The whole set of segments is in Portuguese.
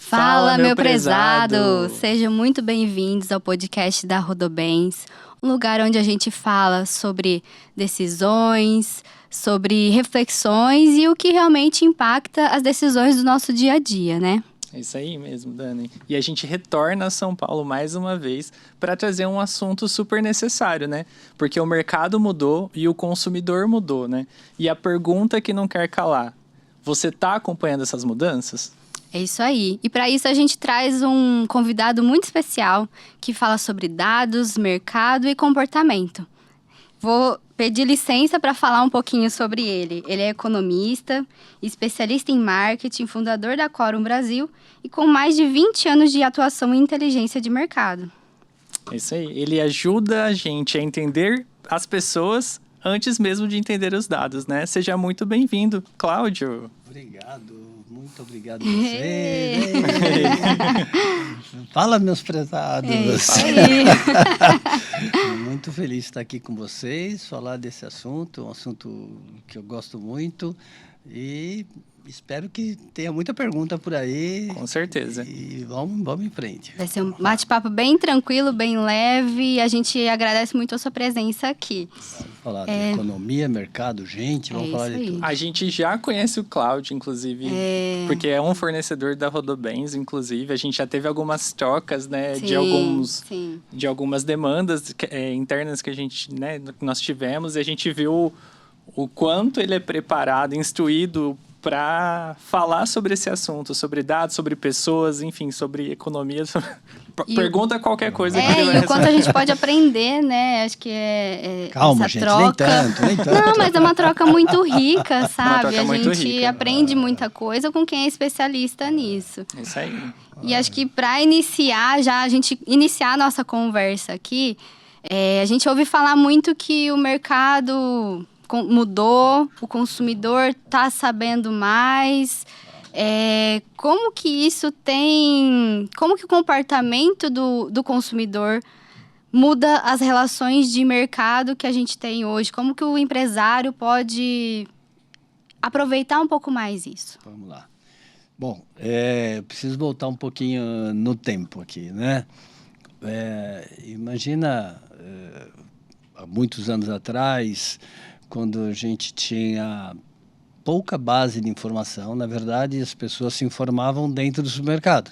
Fala, meu prezado! Sejam muito bem-vindos ao podcast da Rodobens, um lugar onde a gente fala sobre decisões, sobre reflexões e o que realmente impacta as decisões do nosso dia a dia, né? É isso aí mesmo, Dani. E a gente retorna a São Paulo mais uma vez para trazer um assunto super necessário, né? Porque o mercado mudou e o consumidor mudou, né? E a pergunta que não quer calar: você está acompanhando essas mudanças? É isso aí. E para isso a gente traz um convidado muito especial que fala sobre dados, mercado e comportamento. Vou pedir licença para falar um pouquinho sobre ele. Ele é economista, especialista em marketing, fundador da Quorum Brasil e com mais de 20 anos de atuação em inteligência de mercado. É isso aí. Ele ajuda a gente a entender as pessoas antes mesmo de entender os dados, né? Seja muito bem-vindo, Cláudio. Obrigado, muito obrigado a você. Fala, meus prezados. É isso aí. Muito feliz de estar aqui com vocês, falar desse assunto, um assunto que eu gosto muito e espero que tenha muita pergunta por aí. Com certeza. E vamos em frente. Vai ser um bate-papo bem tranquilo, bem leve e a gente agradece muito a sua presença aqui. Vamos falar de economia, mercado, gente, vamos falar de tudo. A gente já conhece o Cláudio, inclusive, porque é um fornecedor da Rodobens, inclusive. A gente já teve algumas trocas, né, de algumas demandas internas que a gente, né, nós tivemos, e a gente viu o quanto ele é preparado, instruído para falar sobre esse assunto, sobre dados, sobre pessoas, enfim, sobre economia. Pergunta qualquer coisa. E o quanto a gente pode aprender, né? Acho que Calma, essa gente, troca... nem tanto. Não, mas é uma troca muito rica, sabe? troca muito a gente rica. aprende muita coisa com quem é especialista nisso. Isso aí. E acho que para iniciar, a gente iniciar a nossa conversa aqui, a gente ouve falar muito que o mercado mudou, o consumidor está sabendo mais. Como que isso como que o comportamento do consumidor muda as relações de mercado que a gente tem hoje? Como que o empresário pode aproveitar um pouco mais isso? Vamos lá. Bom, preciso voltar um pouquinho no tempo aqui, né? Imagina, há muitos anos atrás, quando a gente tinha pouca base de informação, na verdade, as pessoas se informavam dentro do supermercado.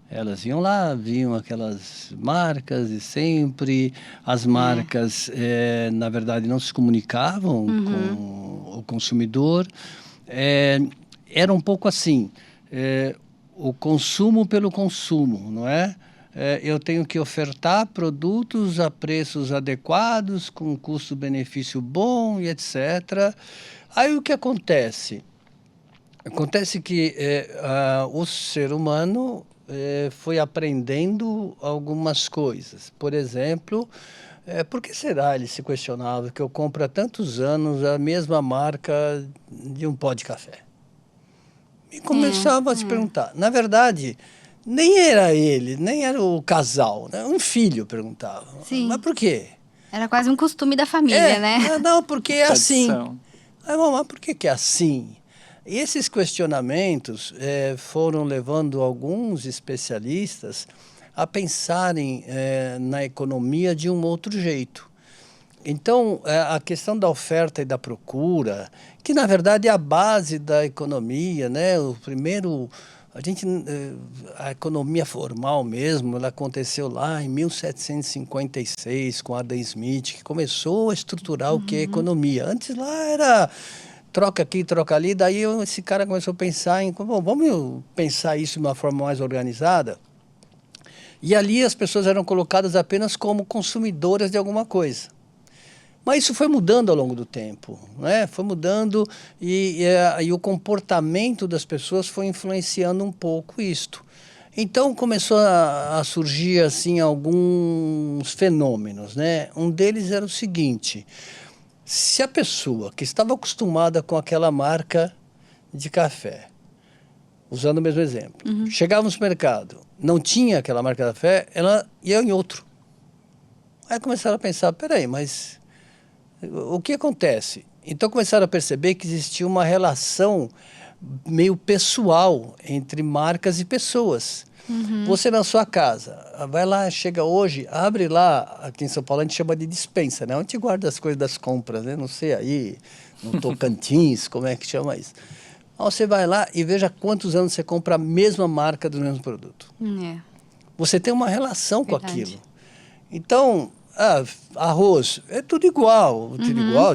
Elas iam lá, viam aquelas marcas e sempre as marcas, na verdade, não se comunicavam com o consumidor. Era um pouco assim, o consumo pelo consumo, não é? Eu tenho que ofertar produtos a preços adequados, com custo-benefício bom e etc. Aí o que acontece? Acontece que o ser humano foi aprendendo algumas coisas. Por exemplo, por que será, ele se questionava, que eu compro há tantos anos a mesma marca de um pó de café? E começava a se perguntar. Na verdade, nem era ele, nem era o casal, né? Um filho perguntava. Sim. Mas por quê? Era quase um costume da família, né? Não, porque é assim. Tradição. Mas por que é assim? E esses questionamentos foram levando alguns especialistas a pensarem na economia de um outro jeito. Então, a questão da oferta e da procura, que na verdade é a base da economia, né? A economia formal mesmo, ela aconteceu lá em 1756 com Adam Smith, que começou a estruturar o que é economia. Antes lá era troca aqui, troca ali, daí esse cara começou a pensar em, vamos pensar isso de uma forma mais organizada. E ali as pessoas eram colocadas apenas como consumidoras de alguma coisa. Mas isso foi mudando ao longo do tempo, né? Foi mudando e o comportamento das pessoas foi influenciando um pouco isto. Então começou a surgir assim alguns fenômenos, né? Um deles era o seguinte: se a pessoa que estava acostumada com aquela marca de café, usando o mesmo exemplo, chegava no supermercado, não tinha aquela marca de café, ela ia em outro. Aí começaram a pensar, peraí, mas o que acontece? Então começaram a perceber que existia uma relação meio pessoal entre marcas e pessoas. Você na sua casa, vai lá, chega hoje, abre lá, aqui em São Paulo a gente chama de despensa, né? Onde guarda as coisas das compras, né? Não sei aí, no Tocantins, como é que chama isso? Você vai lá e veja quantos anos você compra a mesma marca do mesmo produto. Você tem uma relação com aquilo. Então, arroz, é tudo igual,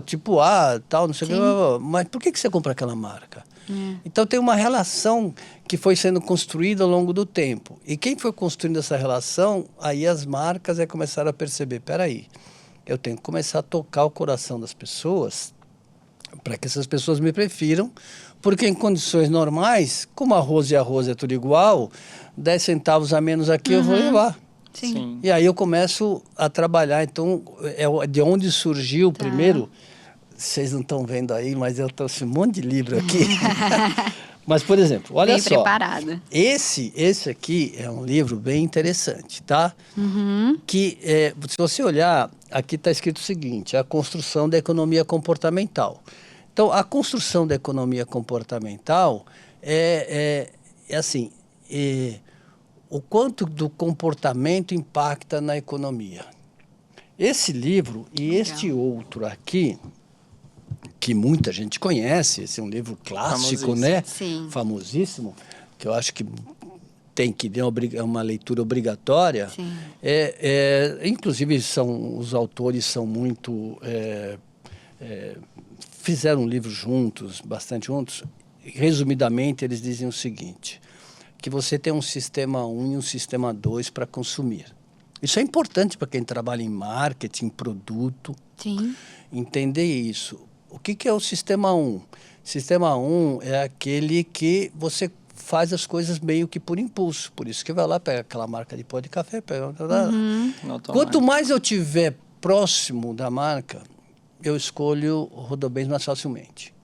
tipo A, tal, não sei o que, mas por que você compra aquela marca? Então tem uma relação que foi sendo construída ao longo do tempo. E quem foi construindo essa relação, aí as marcas começaram a perceber, peraí, eu tenho que começar a tocar o coração das pessoas para que essas pessoas me prefiram, porque em condições normais, como arroz e arroz é tudo igual, 10 centavos a menos aqui eu vou levar. Sim. E aí eu começo a trabalhar, então é de onde surgiu primeiro. Vocês não estão vendo aí, mas eu trouxe um monte de livro aqui. Mas, por exemplo, olha bem só. Preparado. Esse aqui é um livro bem interessante, tá? Que, se você olhar, aqui está escrito o seguinte, a construção da economia comportamental. Então, a construção da economia comportamental é assim, o quanto do comportamento impacta na economia. Esse livro e este outro aqui, que muita gente conhece, esse é um livro clássico, né? Sim. Famosíssimo, que eu acho que tem que ter uma leitura obrigatória. Sim. Inclusive, os autores são muito... fizeram um livro juntos, bastante juntos. Resumidamente, eles dizem o seguinte, que você tem um sistema 1 e um sistema 2 para consumir. Isso é importante para quem trabalha em marketing, produto. Sim. Entender isso. O que é o sistema 1? Sistema 1 é aquele que você faz as coisas meio que por impulso. Por isso que vai lá, pega aquela marca de pó de café, pega... Quanto mais eu tiver próximo da marca, eu escolho Rodobens mais facilmente.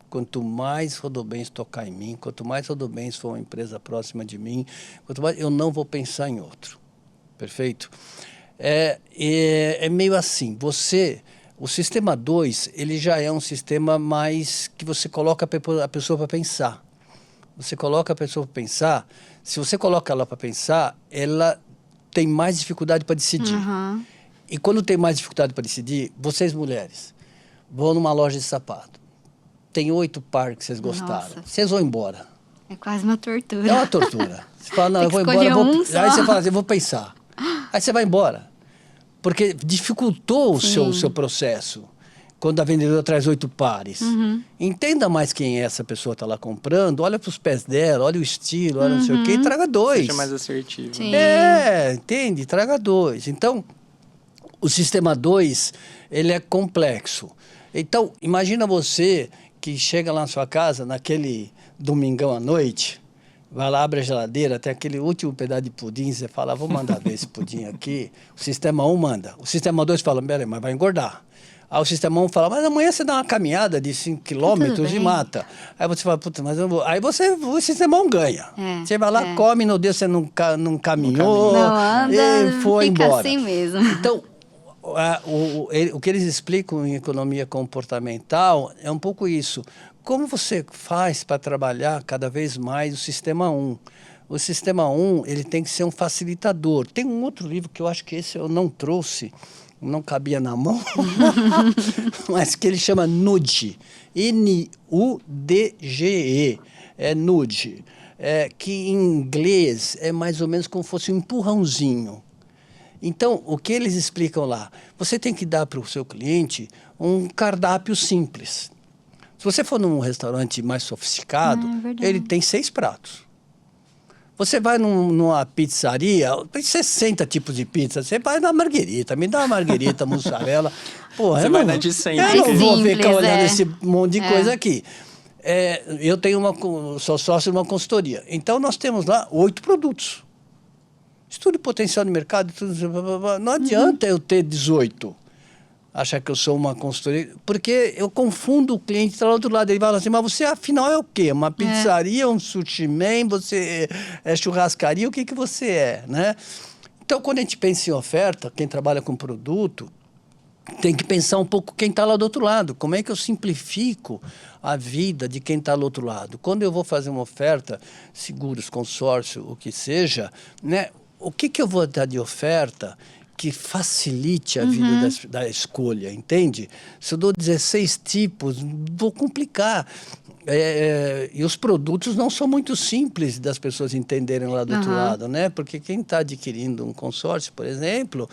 Quanto mais Rodobens tocar em mim, quanto mais Rodobens for uma empresa próxima de mim, quanto mais eu não vou pensar em outro. Perfeito? É meio assim, o sistema 2, ele já é um sistema mais que você coloca a pessoa para pensar. Você coloca a pessoa para pensar, se você coloca ela para pensar, ela tem mais dificuldade para decidir. E quando tem mais dificuldade para decidir, vocês mulheres, vão numa loja de sapato, tem 8 pares que vocês gostaram, vocês vão embora. É quase uma tortura. É uma tortura. Você fala, não, eu vou embora. Aí você fala assim, eu vou pensar. Aí você vai embora. Porque dificultou o seu processo. Quando a vendedora traz 8 pares. Entenda mais quem é essa pessoa que está lá comprando. Olha para os pés dela, olha o estilo, olha não sei o quê. E traga 2. Seja mais assertivo. Sim. Entende? Traga 2. Então, o sistema 2, ele é complexo. Então, imagina você que chega lá na sua casa, naquele domingão à noite... Vai lá, abre a geladeira, tem aquele último pedaço de pudim, você fala, vou mandar ver esse pudim aqui. O sistema 1 manda. O sistema 2 fala, peraí, mas vai engordar. Aí o sistema 1 fala, mas amanhã você dá uma caminhada de 5 quilômetros e mata. Aí você fala, puta, mas eu não vou. Aí o sistema 1 ganha. Você vai lá, come, no dia você não caminhou, não anda, e foi fica embora. assim mesmo. Então, o que eles explicam em economia comportamental é um pouco isso. Como você faz para trabalhar cada vez mais o sistema 1? O sistema 1, ele tem que ser um facilitador. Tem um outro livro que eu acho que esse eu não trouxe, não cabia na mão, mas que ele chama Nudge. N-U-D-G-E. É Nudge. Que em inglês é mais ou menos como se fosse um empurrãozinho. Então, o que eles explicam lá? Você tem que dar para o seu cliente um cardápio simples. Se você for num restaurante mais sofisticado, ele tem 6 pratos. Você vai numa pizzaria, tem 60 tipos de pizza. Você vai na marguerita, me dá uma marguerita, mussarela. Porra, você vai na de sempre. Eu não vou ficar olhando esse monte de coisa aqui. Eu sou sócio de uma consultoria. Então, nós temos lá 8 produtos. Estudo potencial de mercado. Não adianta eu ter 18. Achar que eu sou uma consultoria, porque eu confundo o cliente que está lá do outro lado. Ele fala assim, mas você afinal é o quê? Uma pizzaria, um sushi man, você é churrascaria, o que você é, né? Então, quando a gente pensa em oferta, quem trabalha com produto, tem que pensar um pouco quem está lá do outro lado. Como é que eu simplifico a vida de quem está do outro lado? Quando eu vou fazer uma oferta, seguros, consórcio, o que seja, né? O que eu vou dar de oferta que facilite a vida da escolha, entende? Se eu dou 16 tipos, vou complicar. E os produtos não são muito simples das pessoas entenderem lá do outro lado, né? Porque quem está adquirindo um consórcio, por exemplo,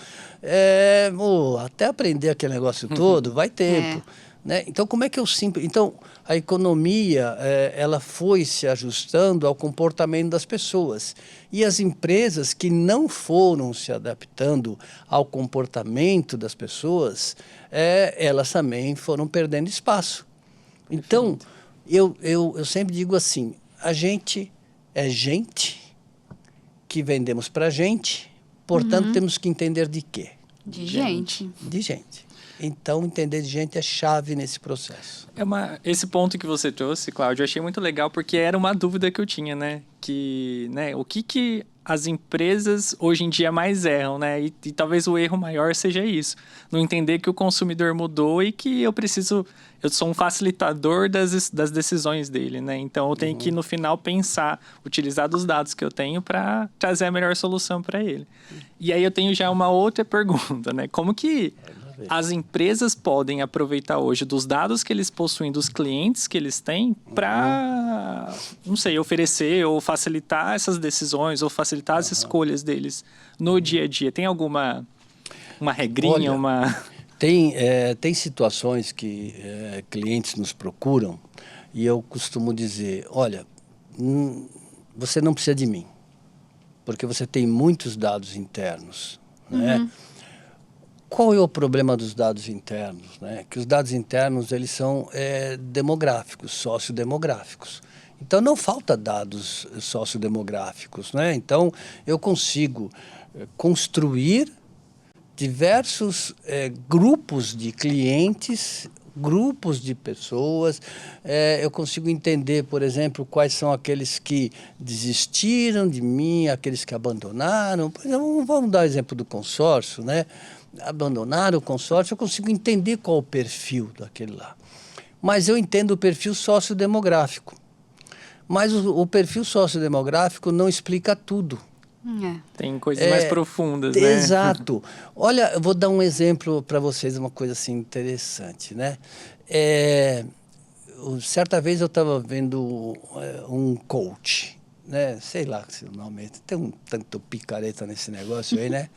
até aprender aquele negócio todo, vai tempo. Né? Então, como é que eu Então, a economia ela foi se ajustando ao comportamento das pessoas. E as empresas que não foram se adaptando ao comportamento das pessoas, elas também foram perdendo espaço. Então, eu sempre digo assim, a gente é gente que vendemos para gente, portanto, temos que entender de quê? De gente. De gente. Então, entender de gente é chave nesse processo. Esse ponto que você trouxe, Cláudio, eu achei muito legal, porque era uma dúvida que eu tinha, né? O que as empresas hoje em dia mais erram, né? E talvez o erro maior seja isso. Não entender que o consumidor mudou e que eu sou um facilitador das decisões dele, né? Então, eu tenho que, no final, utilizar dos dados que eu tenho para trazer a melhor solução para ele. E aí eu tenho já uma outra pergunta, né? Como que as empresas podem aproveitar hoje dos dados que eles possuem, dos clientes que eles têm, para, não sei, oferecer ou facilitar essas decisões ou facilitar as escolhas deles no dia a dia? Tem alguma regrinha? Tem situações que clientes nos procuram e eu costumo dizer, olha, você não precisa de mim, porque você tem muitos dados internos, né? Qual é o problema dos dados internos? Né? Que os dados internos eles são demográficos, sociodemográficos. Então, não falta dados sociodemográficos. Né? Então, eu consigo construir diversos grupos de clientes, grupos de pessoas. Eu consigo entender, por exemplo, quais são aqueles que desistiram de mim, aqueles que abandonaram. Por exemplo, vamos dar o exemplo do consórcio, né? Abandonaram o consórcio, eu consigo entender qual é o perfil daquele lá. Mas eu entendo o perfil sociodemográfico. Mas o perfil sociodemográfico não explica tudo. Tem coisas mais profundas, né? Exato. Olha, eu vou dar um exemplo para vocês, uma coisa assim interessante, né? Certa vez eu estava vendo um coach, né? Sei lá se o nome é, tem um tanto picareta nesse negócio aí, né?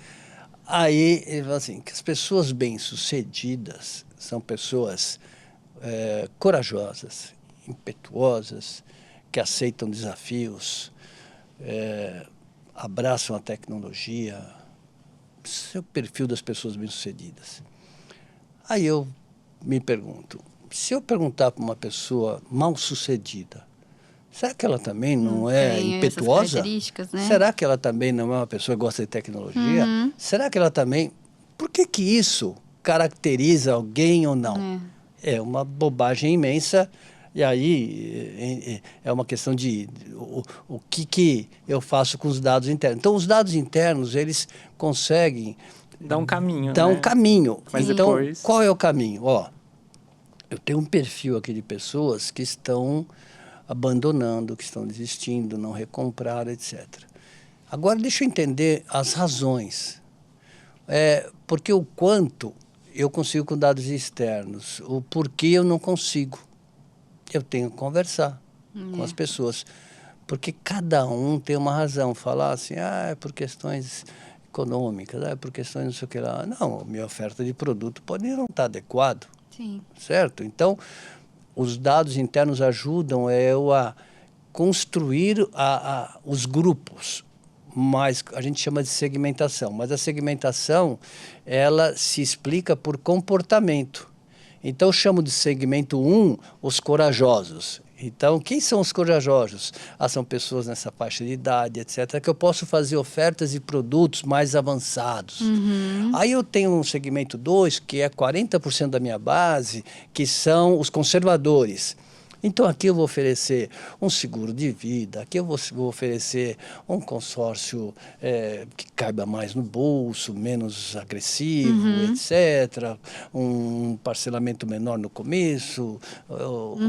Aí ele fala assim, que as pessoas bem-sucedidas são pessoas corajosas, impetuosas, que aceitam desafios, abraçam a tecnologia. Esse é o perfil das pessoas bem-sucedidas. Aí eu me pergunto, se eu perguntar para uma pessoa mal-sucedida, será que ela também não é impetuosa? Né? Será que ela também não é uma pessoa que gosta de tecnologia? Será que ela também... Por que isso caracteriza alguém ou não? É uma bobagem imensa. E aí é uma questão de o que eu faço com os dados internos. Então, os dados internos, eles conseguem... Dá um caminho, Dá um caminho. Mas então, depois... qual é o caminho? Eu tenho um perfil aqui de pessoas que estão abandonando, que estão desistindo, não recompraram, etc. Agora, deixa eu entender as razões. Porque o quanto eu consigo com dados externos, o porquê eu não consigo. Eu tenho que conversar com as pessoas. Porque cada um tem uma razão. Falar assim, é por questões econômicas, é por questões não sei o que lá. Não, minha oferta de produto pode não estar adequado. Sim. Certo? Então, os dados internos ajudam eu a construir os grupos, mas a gente chama de segmentação. Mas a segmentação, ela se explica por comportamento. Então, eu chamo de segmento 1 os corajosos. Então, quem são os corajosos? São pessoas nessa faixa de idade, etc., que eu posso fazer ofertas e produtos mais avançados. Aí eu tenho um segmento 2, que é 40% da minha base, que são os conservadores. Então, aqui eu vou oferecer um seguro de vida, aqui eu vou oferecer um consórcio que caiba mais no bolso, menos agressivo, etc. Um parcelamento menor no começo,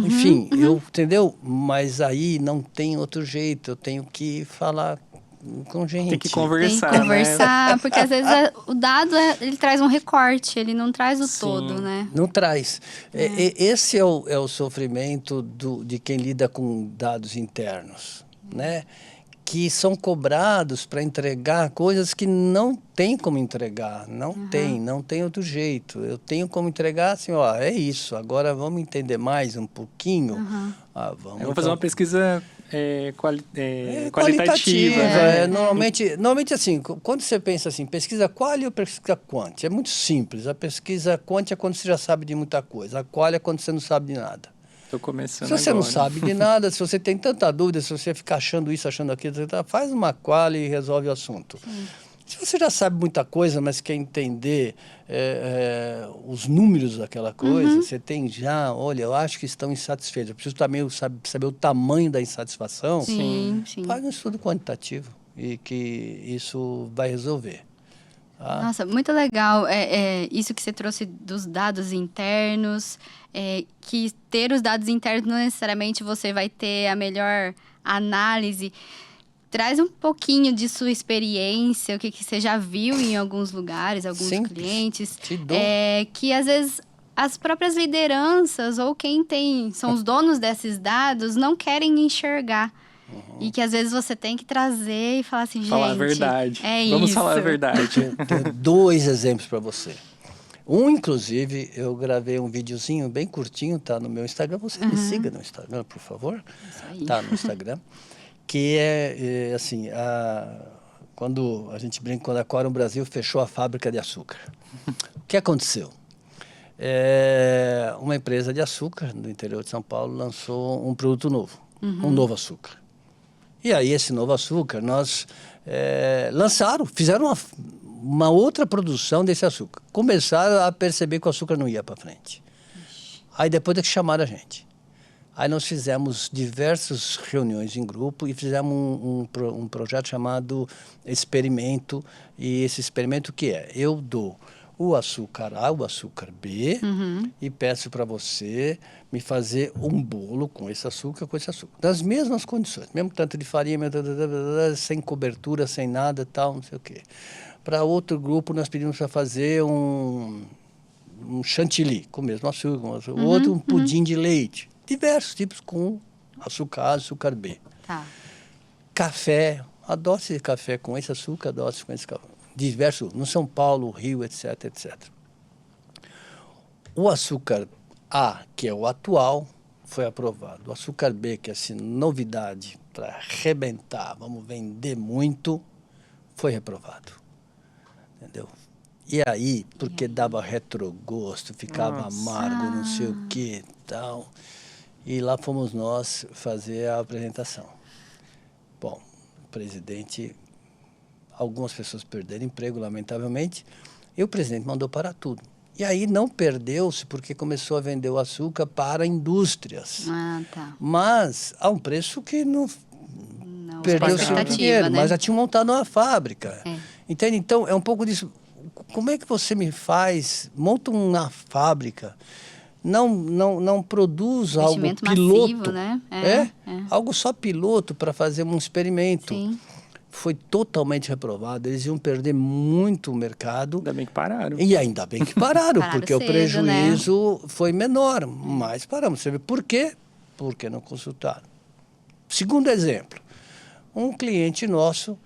enfim, entendeu? Mas aí não tem outro jeito, eu tenho que falar com gente. Tem que conversar, Tem que conversar, né? porque às vezes o dado, ele traz um recorte, ele não traz o todo, né? Não traz. Esse é o sofrimento de quem lida com dados internos, né? Que são cobrados para entregar coisas que não tem como entregar, não tem outro jeito. Eu tenho como entregar assim, ó, é isso, agora vamos entender mais um pouquinho. Vamos fazer uma pesquisa qualitativa. Normalmente, assim, quando você pensa assim, pesquisa quali ou pesquisa quant? É muito simples. A pesquisa quant é quando você já sabe de muita coisa. A quali é quando você não sabe de nada. Estou começando Se você agora. não sabe de nada, se você tem tanta dúvida, se você fica achando isso, achando aquilo, faz uma quali e resolve o assunto. Se você já sabe muita coisa, mas quer entender os números daquela coisa, você tem já, olha, eu acho que estão insatisfeitos. Eu preciso também saber o tamanho da insatisfação. Sim. Faz um estudo quantitativo e que isso vai resolver. Tá? Nossa, muito legal isso que você trouxe dos dados internos, que ter os dados internos não necessariamente você vai ter a melhor análise. Traz um pouquinho de sua experiência, o que você já viu em alguns lugares, alguns clientes. Que às vezes as próprias lideranças ou quem são os donos desses dados não querem enxergar. E que às vezes você tem que trazer e falar assim, falar gente, a verdade. Vamos isso. Falar a verdade. Tenho 2 exemplos para você. Inclusive, eu gravei um videozinho bem curtinho, tá no meu Instagram. Você me siga no Instagram, por favor. Isso aí. Tá no Instagram. Que é assim, quando a gente brinca, quando a Quorum Brasil fechou a fábrica de açúcar. O que aconteceu? Uma empresa de açúcar do interior de São Paulo lançou um produto novo, um novo açúcar. E aí, esse novo açúcar, nós fizeram uma outra produção desse açúcar. Começaram a perceber que o açúcar não ia para frente. Aí depois é que chamaram a gente. Aí nós fizemos diversas reuniões em grupo e fizemos um projeto chamado Experimento. E esse experimento o que é? Eu dou o açúcar A, o açúcar B, e peço para você me fazer um bolo com esse açúcar, nas mesmas condições, mesmo tanto de farinha, sem cobertura, sem nada, tal, não sei o quê. Para outro grupo, nós pedimos para fazer um chantilly, com o mesmo açúcar, outro um pudim de leite. Diversos tipos com açúcar A, açúcar B. Tá. Café, a dose de café com esse açúcar, a dose com esse café. Diversos, no São Paulo, Rio, etc, etc. O açúcar A, que é o atual, foi aprovado. O açúcar B, que é assim, novidade para arrebentar, vamos vender muito, foi reprovado. Entendeu? E aí, porque dava retrogosto, ficava amargo, não sei o que e tal. E lá fomos nós fazer a apresentação. Bom, o presidente, algumas pessoas perderam emprego, lamentavelmente, e o presidente mandou parar tudo. E aí não perdeu-se porque começou a vender o açúcar para indústrias. Tá. Mas a um preço que não perdeu o seu dinheiro, né? Mas já tinham montado uma fábrica. Entende? Então, é um pouco disso. Como é que você monta uma fábrica, não produz algo piloto, massivo, né? Algo só piloto para fazer um experimento. Sim. Foi totalmente reprovado, eles iam perder muito o mercado. Ainda bem que pararam. E ainda bem que pararam, porque cedo, o prejuízo foi menor, mas paramos. Você vê por quê? Porque não consultaram. Segundo exemplo, um cliente nosso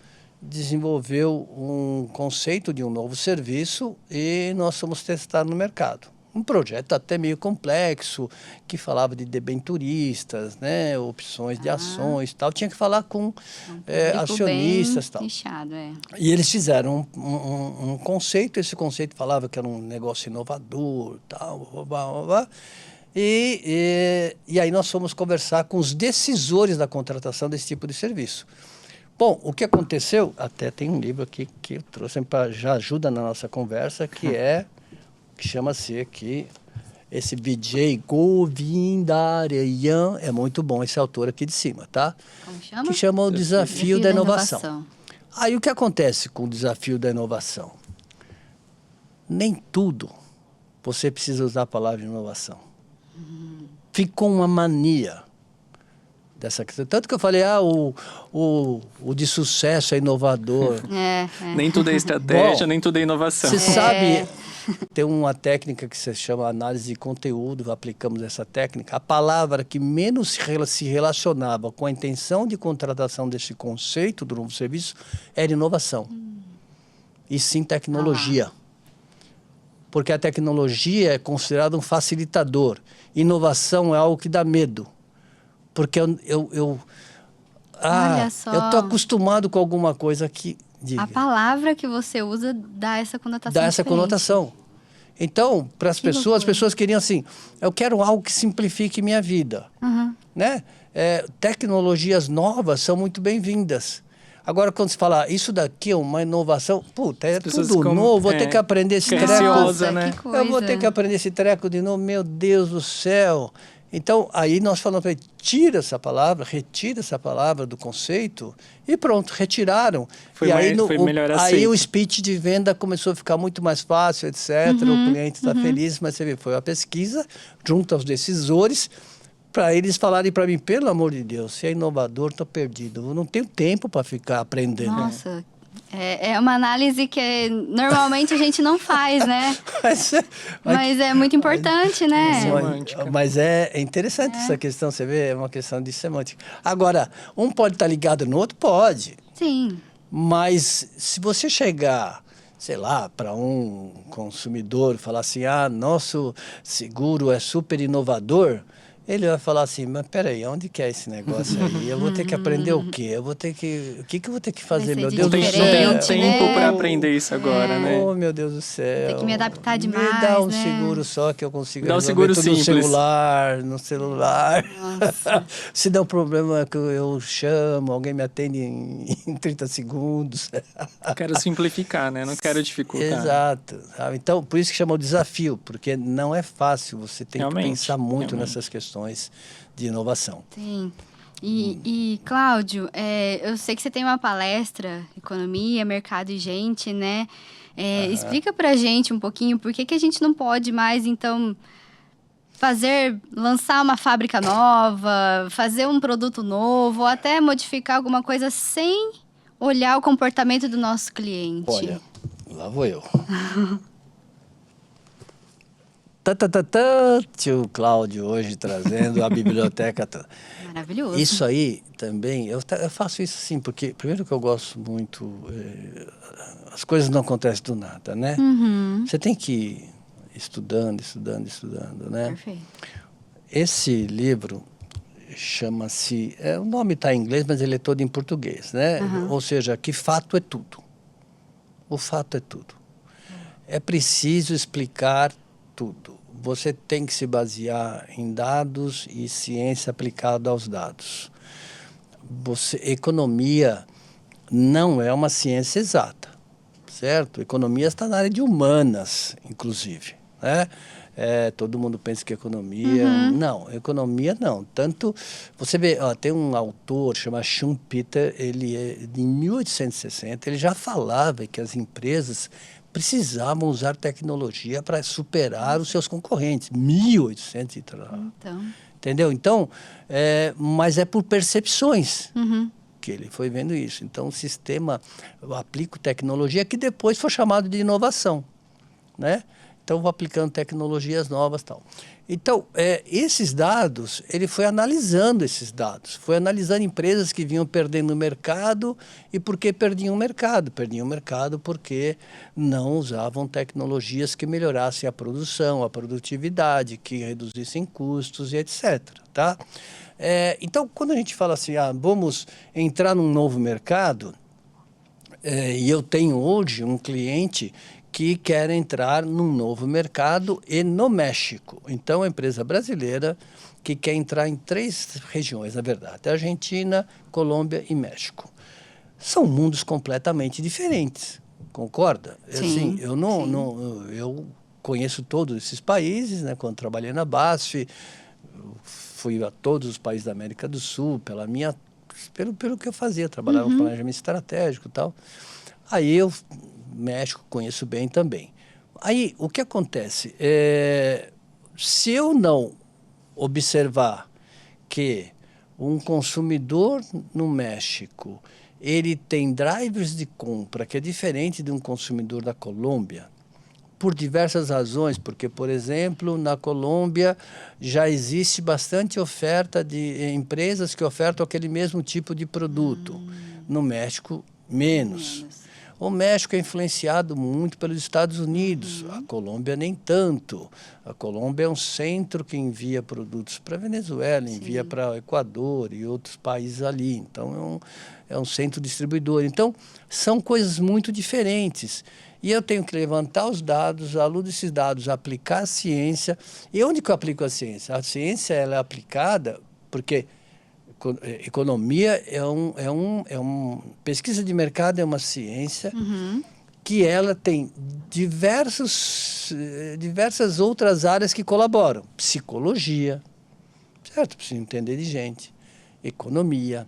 desenvolveu um conceito de um novo serviço e nós fomos testar no mercado. Um projeto até meio complexo, que falava de debenturistas, né, opções de ações e tal. Tinha que falar com acionistas e tal. Nichado, E eles fizeram um conceito, esse conceito falava que era um negócio inovador, tal, e aí nós fomos conversar com os decisores da contratação desse tipo de serviço. Bom, o que aconteceu, até tem um livro aqui que eu trouxe já ajuda na nossa conversa, que chama-se aqui esse Vijay Govindarayan, é muito bom esse autor aqui de cima, tá? Como chama? Que chama o Desafio da Inovação. Aí o que acontece com o Desafio da Inovação? Nem tudo você precisa usar a palavra inovação. Ficou uma mania dessa questão. Tanto que eu falei, o de sucesso é inovador. Nem tudo é estratégia, nem tudo é inovação. Você sabe, tem uma técnica que se chama análise de conteúdo, aplicamos essa técnica. A palavra que menos se relacionava com a intenção de contratação desse conceito do novo serviço era inovação. E sim tecnologia. Porque a tecnologia é considerada um facilitador. Inovação é algo que dá medo. Porque eu estou acostumado com alguma coisa que... A palavra que você usa dá essa conotação Dá essa conotação. Então, para as pessoas queriam assim, eu quero algo que simplifique minha vida. Né? Tecnologias novas são muito bem-vindas. Agora, quando se fala, isso daqui é uma inovação, puta, é tudo novo, vou ter que aprender esse treco. Ansiosa, né? Eu vou ter que aprender esse treco de novo, meu Deus do céu. Então, aí nós falamos para ele, tira essa palavra, retira essa palavra do conceito e pronto, retiraram. Aí o speech de venda começou a ficar muito mais fácil, etc. O cliente está feliz, mas você vê, foi uma pesquisa junto aos decisores, para eles falarem para mim, pelo amor de Deus, se é inovador, estou perdido. Eu não tenho tempo para ficar aprendendo. Nossa, é uma análise que normalmente a gente não faz, né? Mas é muito importante, né? Mas é interessante essa questão, você vê, é uma questão de semântica. Agora, um pode estar ligado no outro? Pode. Sim. Mas se você chegar, sei lá, para um consumidor e falar assim, nosso seguro é super inovador... Ele vai falar assim, mas peraí, onde que é esse negócio aí? Eu vou ter que aprender o quê? O que eu vou ter que fazer, meu Deus do céu? Não tenho tempo para aprender isso agora, né? Oh, meu Deus do céu. Tem que me adaptar demais, Me dá um seguro só que eu consigo resolver seguro tudo simples. no celular. Se der um problema que eu chamo, alguém me atende em 30 segundos. Quero simplificar, né? Não quero dificultar. Exato. Sabe? Então, por isso que chama o desafio, porque não é fácil, você tem que pensar muito nessas questões de inovação. Sim. E Cláudio, eu sei que você tem uma palestra, Economia, Mercado e Gente, né? Explica pra gente um pouquinho por que a gente não pode mais, então, lançar uma fábrica nova, fazer um produto novo, ou até modificar alguma coisa sem olhar o comportamento do nosso cliente. Olha, lá vou eu. Tio Cláudio hoje trazendo a biblioteca toda. Maravilhoso. Isso aí também, eu faço isso assim, porque primeiro que eu gosto muito, as coisas não acontecem do nada, né? Você tem que ir estudando, né? Perfeito. Esse livro chama-se, o nome está em inglês, mas ele é todo em português, né? Ou seja, que fato é tudo. O fato é tudo. É preciso explicar tudo. Você tem que se basear em dados e ciência aplicada aos dados. Economia não é uma ciência exata, certo? Economia está na área de humanas, inclusive, né? Todo mundo pensa que economia... Não, economia não. Tanto, você vê, tem um autor chamado Schumpeter, ele é de 1860, ele já falava que as empresas precisavam usar tecnologia para superar os seus concorrentes. 1800 e tal. Então. Entendeu? Então, mas é por percepções que ele foi vendo isso. Então, o sistema, eu aplico tecnologia que depois foi chamado de inovação, né? Então, vou aplicando tecnologias novas e tal. Então, esses dados, ele foi analisando esses dados. Foi analisando empresas que vinham perdendo o mercado e por que perdiam o mercado. Perdiam o mercado porque não usavam tecnologias que melhorassem a produção, a produtividade, que reduzissem custos e etc. Tá? Então, quando a gente fala assim, vamos entrar num novo mercado, e eu tenho hoje um cliente que quer entrar num novo mercado e no México. Então, a empresa brasileira que quer entrar em 3 regiões, na verdade, Argentina, Colômbia e México. São mundos completamente diferentes, concorda? Sim, assim, eu conheço todos esses países, né? Quando trabalhei na BASF, fui a todos os países da América do Sul, pelo que eu fazia, trabalhava no planejamento estratégico e tal. Aí México conheço bem também. Aí, o que acontece? Se eu não observar que um consumidor no México, ele tem drivers de compra que é diferente de um consumidor da Colômbia, por diversas razões, porque, por exemplo, na Colômbia já existe bastante oferta de empresas que ofertam aquele mesmo tipo de produto. No México, menos. O México é influenciado muito pelos Estados Unidos, a Colômbia nem tanto. A Colômbia é um centro que envia produtos para a Venezuela, envia para o Equador e outros países ali. Então, é um centro distribuidor. Então, são coisas muito diferentes. E eu tenho que levantar os dados, à luz desses dados, aplicar a ciência. E onde que eu aplico a ciência? A ciência ela é aplicada porque economia pesquisa de mercado é uma ciência que ela tem diversas outras áreas que colaboram. Psicologia, certo? Preciso entender de gente. Economia.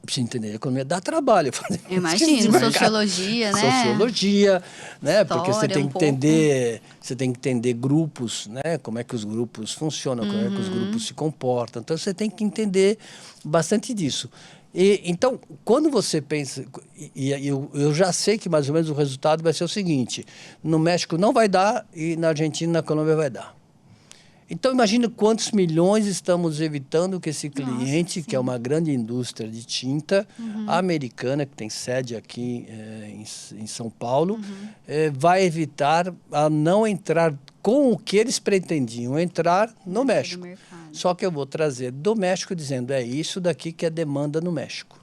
Precisa entender a economia, dá trabalho. Imagino, sociologia, né? Sociologia, né? História, porque você tem que entender, você tem que entender grupos, né? Como é que os grupos funcionam, como é que os grupos se comportam. Então você tem que entender bastante disso. Então, quando você pensa, eu já sei que mais ou menos o resultado vai ser o seguinte: no México não vai dar e na Argentina e na Colômbia vai dar. Então, imagina quantos milhões estamos evitando que esse cliente, que é uma grande indústria de tinta americana, que tem sede aqui em São Paulo, vai evitar a não entrar com o que eles pretendiam entrar no México. Só que eu vou trazer do México dizendo, é isso daqui que é demanda no México.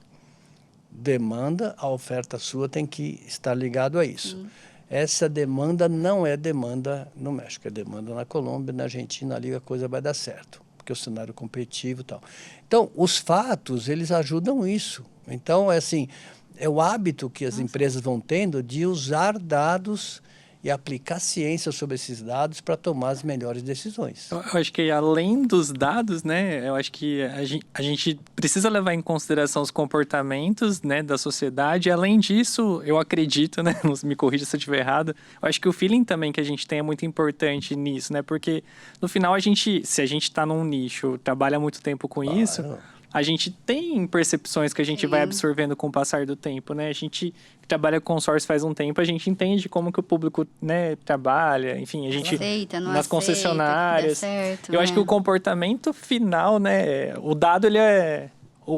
Demanda, a oferta sua tem que estar ligado a isso. Essa demanda não é demanda no México, é demanda na Colômbia, na Argentina, ali a coisa vai dar certo, porque o cenário competitivo e tal. Então, os fatos, eles ajudam isso. Então, é o hábito que as empresas vão tendo de usar dados e aplicar ciência sobre esses dados para tomar as melhores decisões. Eu acho que além dos dados, né, eu acho que a gente precisa levar em consideração os comportamentos, né, da sociedade. Além disso, eu acredito, né, me corrija se eu estiver errado, eu acho que o feeling também que a gente tem é muito importante nisso, né, porque no final se a gente está num nicho, trabalha muito tempo com isso, a gente tem percepções que a gente vai absorvendo com o passar do tempo, né? A gente que trabalha com consórcio faz um tempo, a gente entende como que o público, né, trabalha, enfim, a gente nas concessionárias. Certo, eu acho que o comportamento final, né, o dado ele é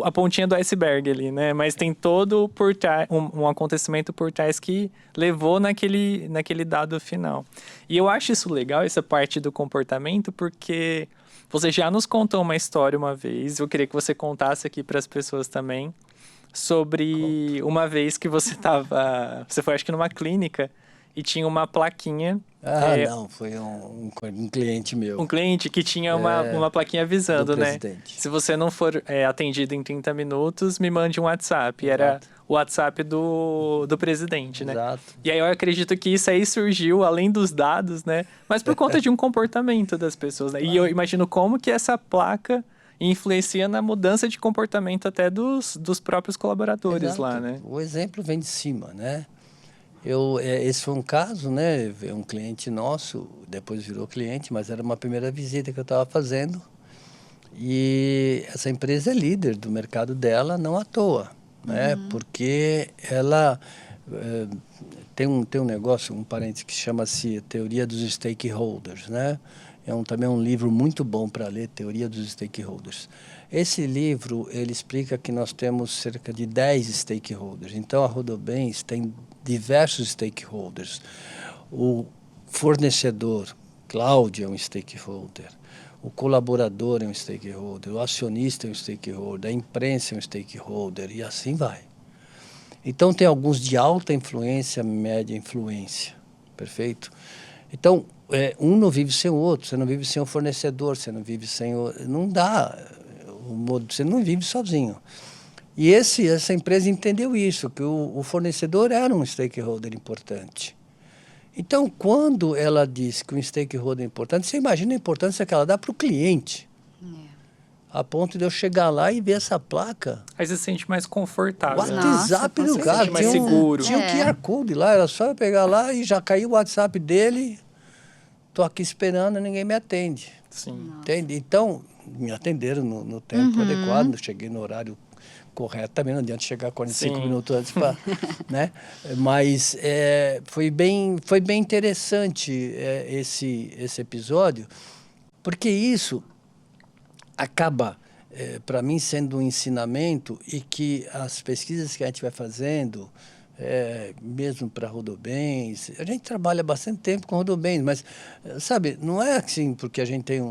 a pontinha do iceberg ali, né? Mas tem todo por trás, um acontecimento por trás que levou naquele dado final. E eu acho isso legal, essa parte do comportamento, porque você já nos contou uma história uma vez, eu queria que você contasse aqui para as pessoas também, sobre uma vez que você foi acho que numa clínica e tinha uma plaquinha. Não, foi um cliente meu. Um cliente que tinha uma plaquinha avisando, né? Se você não for atendido em 30 minutos, me mande um WhatsApp. E era o WhatsApp do presidente, né? Exato. E aí eu acredito que isso aí surgiu, além dos dados, né? Mas por conta de um comportamento das pessoas, né? E eu imagino como que essa placa influencia na mudança de comportamento até dos próprios colaboradores lá, né? O exemplo vem de cima, né? Esse foi um caso, né? Um cliente nosso, depois virou cliente, mas era uma primeira visita que eu estava fazendo. E essa empresa é líder do mercado dela, não à toa, né? Porque ela tem um negócio, um parênteses, que chama-se Teoria dos Stakeholders, né? Também um livro muito bom para ler, Teoria dos Stakeholders. Esse livro, ele explica que nós temos cerca de 10 stakeholders. Então, a Rodobens tem diversos stakeholders. O fornecedor, Cláudio, é um stakeholder. O colaborador é um stakeholder. O acionista é um stakeholder. A imprensa é um stakeholder. E assim vai. Então, tem alguns de alta influência, média influência. Perfeito? Então, um não vive sem o outro. Você não vive sem o fornecedor, você não vive sem o... Não dá. Você não vive sozinho. E essa empresa entendeu isso, que o fornecedor era um stakeholder importante. Então, quando ela diz que o stakeholder é importante, você imagina a importância que ela dá para o cliente. A ponto de eu chegar lá e ver essa placa. Aí você se sente mais confortável. O WhatsApp do cara. Tinha mais seguro. Tinha um QR Code lá, era só eu pegar lá e já caiu o WhatsApp dele. Estou aqui esperando, ninguém me atende. Sim. Entende? Então, me atenderam no tempo adequado, cheguei no horário correto. Também não adianta chegar 45 minutos antes, né? Mas foi bem interessante esse episódio, porque isso acaba, para mim, sendo um ensinamento, e que as pesquisas que a gente vai fazendo, mesmo para Rodobens, a gente trabalha bastante tempo com Rodobens, mas, sabe, não é assim porque a gente tem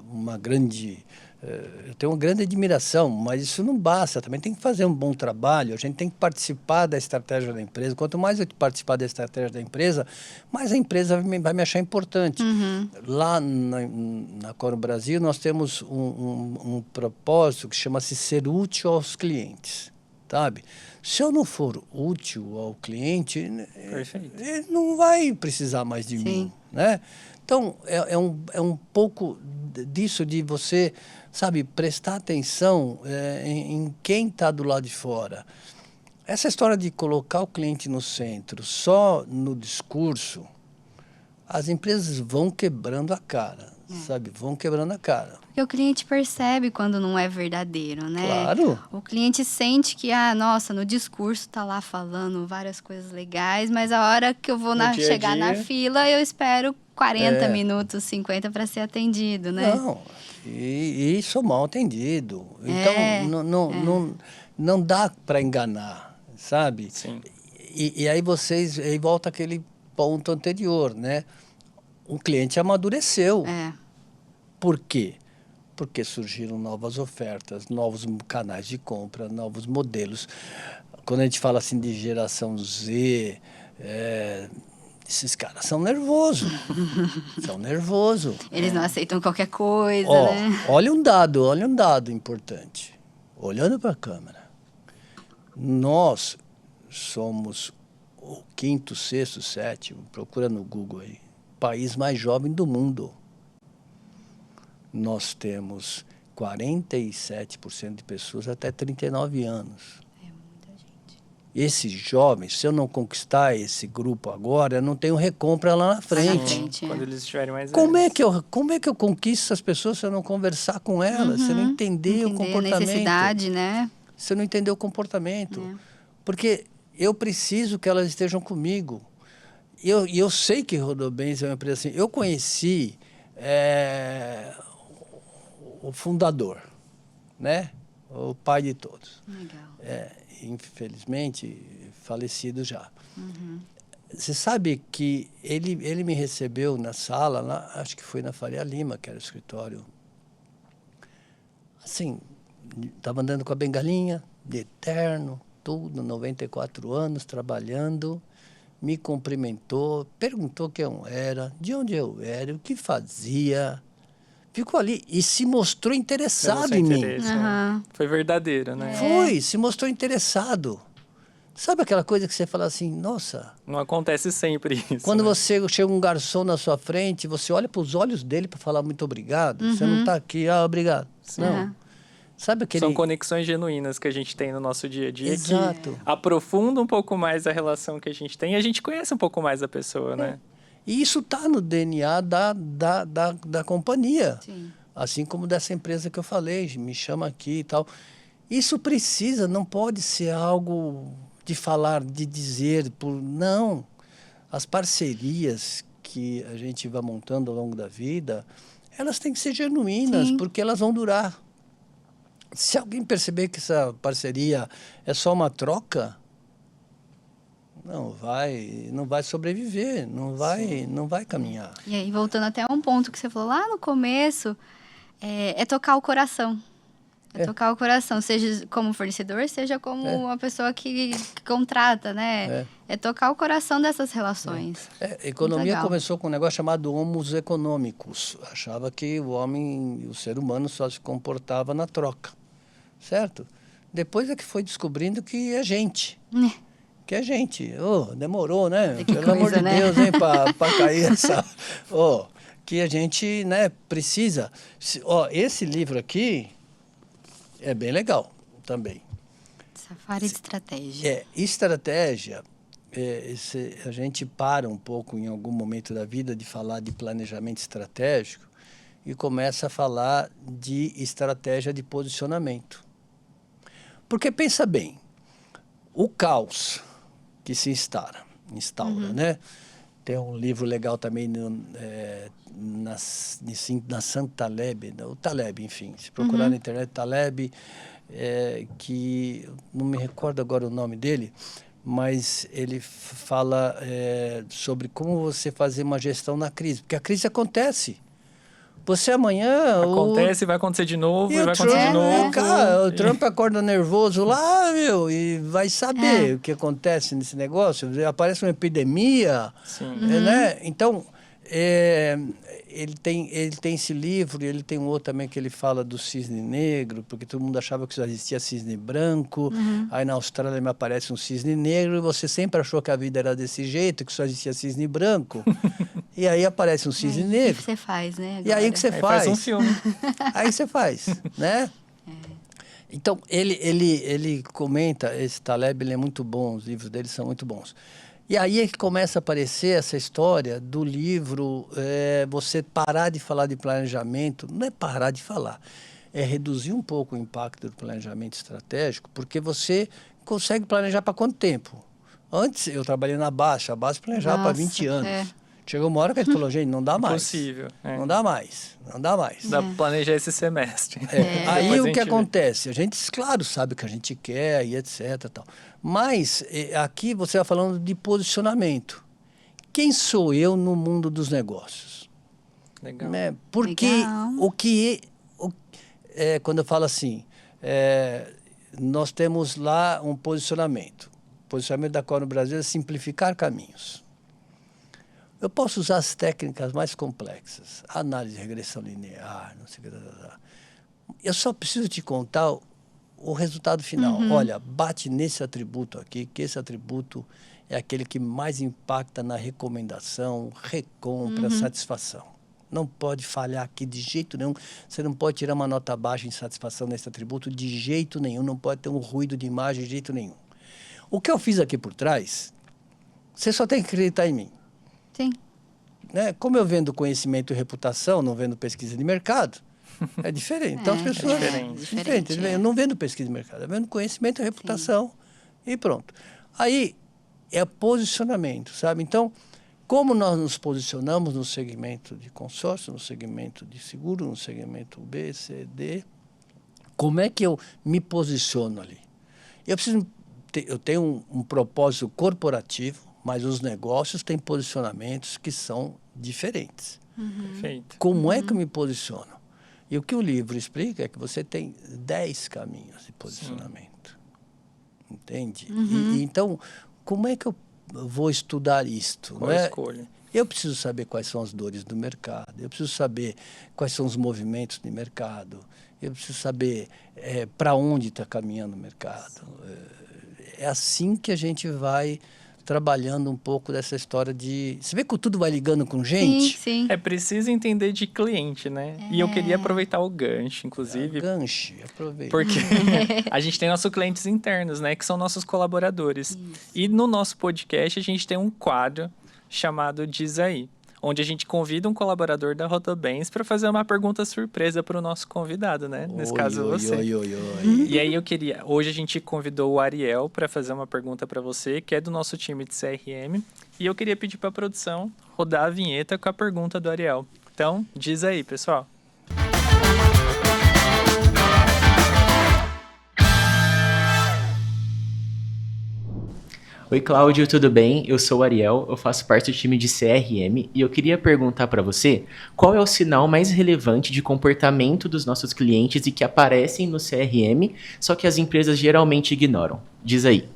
uma grande... eu tenho uma grande admiração, mas isso não basta. Também tem que fazer um bom trabalho, a gente tem que participar da estratégia da empresa. Quanto mais eu participar da estratégia da empresa, mais a empresa vai me achar importante. Lá na Coro Brasil, nós temos um propósito que chama-se ser útil aos clientes, sabe? Se eu não for útil ao cliente, ele não vai precisar mais de mim, né? Então, é um pouco disso de você, sabe, prestar atenção em quem está do lado de fora. Essa história de colocar o cliente no centro só no discurso, as empresas vão quebrando a cara, sabe? Vão quebrando a cara. Porque o cliente percebe quando não é verdadeiro, né? Claro. O cliente sente que, nossa, no discurso tá lá falando várias coisas legais, mas a hora que eu vou chegar na fila, eu espero 40 minutos, 50 para ser atendido, né? Não, e sou mal atendido. Então, não dá para enganar, sabe? Sim. E aí aí volta aquele ponto anterior, né? O cliente amadureceu. Por quê? Porque surgiram novas ofertas, novos canais de compra, novos modelos. Quando a gente fala assim de geração Z, esses caras são nervosos. São nervosos. Eles não aceitam qualquer coisa, né? Olha um dado importante. Olhando para a câmera. Nós somos o 5º, 6º, 7º, procura no Google aí, país mais jovem do mundo. Nós temos 47% de pessoas até 39 anos. Esses jovens, se eu não conquistar esse grupo agora, eu não tenho recompra lá na frente. Quando eles estiverem mais como é que eu conquisto essas pessoas se eu não conversar com elas, se eu não entender o comportamento? A necessidade, né? Se eu não entender o comportamento. Porque eu preciso que elas estejam comigo. E eu sei que Rodobens é uma empresa assim. Eu conheci o fundador, né? O pai de todos. Legal. Infelizmente, falecido já. Você sabe que ele me recebeu na sala, lá, acho que foi na Faria Lima, que era o escritório. Assim, estava andando com a bengalinha, de terno, tudo, 94 anos, trabalhando, me cumprimentou, perguntou quem eu era, de onde eu era, o que fazia. Ficou ali e se mostrou interessado em mim. Foi verdadeiro, né? Foi, se mostrou interessado. Sabe aquela coisa que você fala assim, nossa... Não acontece sempre isso. Quando você chega um garçom na sua frente, você olha para os olhos dele para falar muito obrigado. Você não está aqui, obrigado. Não. Sabe aquele... São conexões genuínas que a gente tem no nosso dia a dia. Exato. Que aprofunda um pouco mais a relação que a gente tem e a gente conhece um pouco mais a pessoa, né? E isso está no DNA da companhia. Sim. Assim como dessa empresa que eu falei, me chama aqui e tal. Isso precisa, não pode ser algo de falar, de dizer, não. As parcerias que a gente vai montando ao longo da vida, elas têm que ser genuínas, porque elas vão durar. Se alguém perceber que essa parceria é só uma troca, não vai sobreviver, não vai caminhar. E aí, voltando até um ponto que você falou lá no começo, é tocar o coração. Tocar o coração, seja como fornecedor, seja como uma pessoa que contrata, né? É tocar o coração dessas relações. A economia começou com um negócio chamado homos econômicos. Achava que o ser humano só se comportava na troca, certo? Depois é que foi descobrindo que é gente. que a gente, demorou, né? Que Pelo coisa, amor de né? Deus, hein, para cair essa... que a gente, né, precisa... Esse livro aqui é bem legal também. Safari de estratégia. Estratégia, a gente para um pouco em algum momento da vida de falar de planejamento estratégico e começa a falar de estratégia de posicionamento. Porque pensa bem, o caos que se instaura, né? Tem um livro legal também na Taleb, o Taleb, enfim, se procurar na internet, Taleb, que não me recordo agora o nome dele, mas ele fala sobre como você fazer uma gestão na crise, porque a crise acontece. Você amanhã... Acontece, vai acontecer de novo, e vai Trump, acontecer de novo. Cara, o Trump acorda nervoso lá, e vai saber o que acontece nesse negócio. Aparece uma epidemia, né? Então, ele tem esse livro, e ele tem um outro também que ele fala do cisne negro, porque todo mundo achava que só existia cisne branco. Aí na Austrália me aparece um cisne negro, e você sempre achou que a vida era desse jeito, que só existia cisne branco. E aí aparece um cisne negro. O que você faz, né? Agora? E aí o que você faz? Faz um filme. Aí você faz, né? Então, ele comenta, esse Taleb, ele é muito bom, os livros dele são muito bons. E aí é que começa a aparecer essa história do livro, você parar de falar de planejamento, não é parar de falar, é reduzir um pouco o impacto do planejamento estratégico, porque você consegue planejar para quanto tempo? Antes, eu trabalhei na Baixa, a Baixa planejava para 20 anos. Chegou uma hora que a gente falou, gente, não dá mais. Impossível. Não dá mais. Dá para planejar esse semestre. Aí o que acontece? A gente, claro, sabe o que a gente quer e etc. Tal. Mas aqui você está falando de posicionamento. Quem sou eu no mundo dos negócios? Legal. Né? Porque quando eu falo assim, nós temos lá um posicionamento. O posicionamento da Cor no Brasil é simplificar caminhos. Eu posso usar as técnicas mais complexas, análise de regressão linear, não sei o que. Eu só preciso te contar o resultado final. Olha, bate nesse atributo aqui, que esse atributo é aquele que mais impacta na recomendação, recompra, satisfação. Não pode falhar aqui de jeito nenhum. Você não pode tirar uma nota baixa em satisfação nesse atributo de jeito nenhum. Não pode ter um ruído de imagem de jeito nenhum. O que eu fiz aqui por trás, você só tem que acreditar em mim. Sim. Né? Como eu vendo conhecimento e reputação, não vendo pesquisa de mercado, é diferente. Então as pessoas... diferente. Eu não vendo pesquisa de mercado, eu vendo conhecimento e reputação. E pronto. Aí é posicionamento, sabe? Então, como nós nos posicionamos no segmento de consórcio, no segmento de seguro, no segmento B, C, D, como é que eu me posiciono ali? Eu tenho um propósito corporativo, mas os negócios têm posicionamentos que são diferentes. Perfeito. Como é que eu me posiciono? E o que o livro explica é que você tem 10 caminhos de posicionamento. Entende? E então, como é que eu vou estudar isto? Qual a escolha? Eu preciso saber quais são as dores do mercado, eu preciso saber quais são os movimentos de mercado, eu preciso saber para onde está caminhando o mercado. É assim que a gente vai trabalhando um pouco dessa história de... Você vê que tudo vai ligando com gente? Sim. É preciso entender de cliente, né? E eu queria aproveitar o gancho, inclusive. Aproveita. Porque a gente tem nossos clientes internos, né? Que são nossos colaboradores. Isso. E no nosso podcast a gente tem um quadro chamado Diz Aí, onde a gente convida um colaborador da Rodobens para fazer uma pergunta surpresa para o nosso convidado, né? Nesse caso, você. E aí hoje a gente convidou o Ariel para fazer uma pergunta para você, que é do nosso time de CRM, e eu queria pedir para a produção rodar a vinheta com a pergunta do Ariel. Então, diz aí, pessoal. Oi, Cláudio, tudo bem? Eu sou o Ariel, eu faço parte do time de CRM e eu queria perguntar para você qual é o sinal mais relevante de comportamento dos nossos clientes e que aparecem no CRM, só que as empresas geralmente ignoram. Diz aí.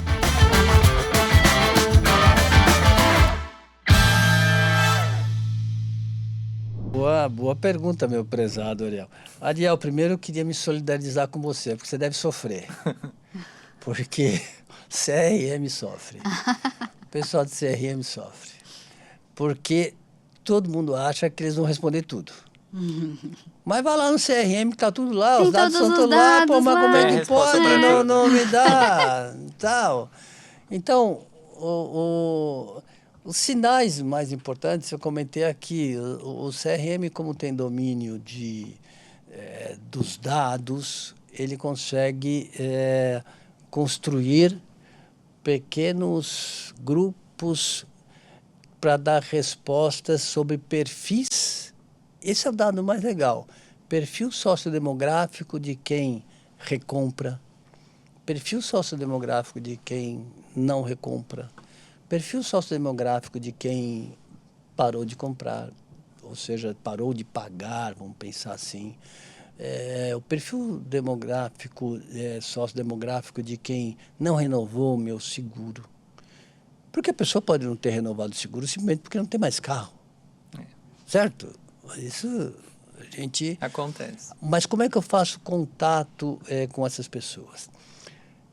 Boa pergunta, meu prezado Ariel. Ariel, primeiro eu queria me solidarizar com você, porque você deve sofrer. Porque CRM sofre. O pessoal de CRM sofre. Porque todo mundo acha que eles vão responder tudo. Mas vai lá no CRM, que tá tudo lá, tem os dados todos são os todos lá, dados pô, mas como é que pode? Não me dá, tal. Então, os sinais mais importantes, eu comentei aqui, o CRM, como tem domínio dos dados, ele consegue construir pequenos grupos para dar respostas sobre perfis. Esse é o dado mais legal. Perfil sociodemográfico de quem recompra, perfil sociodemográfico de quem não recompra, perfil sociodemográfico de quem parou de comprar, ou seja, parou de pagar, vamos pensar assim. O perfil demográfico, sociodemográfico de quem não renovou o meu seguro. Porque a pessoa pode não ter renovado o seguro simplesmente porque não tem mais carro. Certo? Isso a gente... Acontece. Mas como é que eu faço contato com essas pessoas?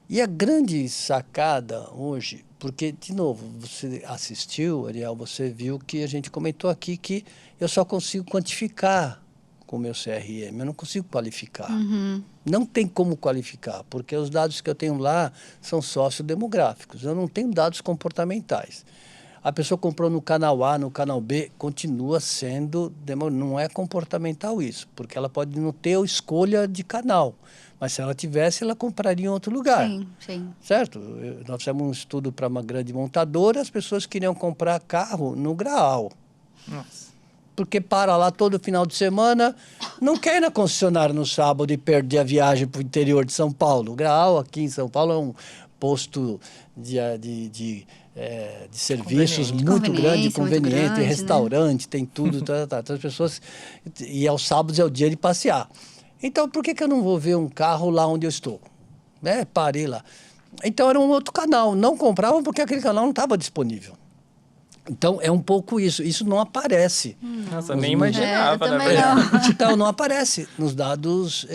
E a grande sacada hoje, porque, de novo, você assistiu, Ariel, você viu que a gente comentou aqui que eu só consigo quantificar com o meu CRM, eu não consigo qualificar. Uhum. Não tem como qualificar, porque os dados que eu tenho lá são sociodemográficos, eu não tenho dados comportamentais. A pessoa comprou no canal A, no canal B, continua sendo, não é comportamental isso, porque ela pode não ter escolha de canal, mas se ela tivesse, ela compraria em outro lugar. Sim, sim. Certo? Nós fizemos um estudo para uma grande montadora, as pessoas queriam comprar carro no Graal. Nossa. Porque para lá todo final de semana, não quer ir na concessionária no sábado e perder a viagem para o interior de São Paulo. O Graal, aqui em São Paulo, é um posto de serviços muito grande, conveniente, grande, restaurante, né? Tem tudo. Então, as pessoas... E aos sábados é o dia de passear. Então, por que eu não vou ver um carro lá onde eu estou? Parei lá. Então, era um outro canal. Não compravam porque aquele canal não estava disponível. Então, é um pouco isso. Isso não aparece. Nossa, nem imaginava, na verdade. Então, não aparece nos dados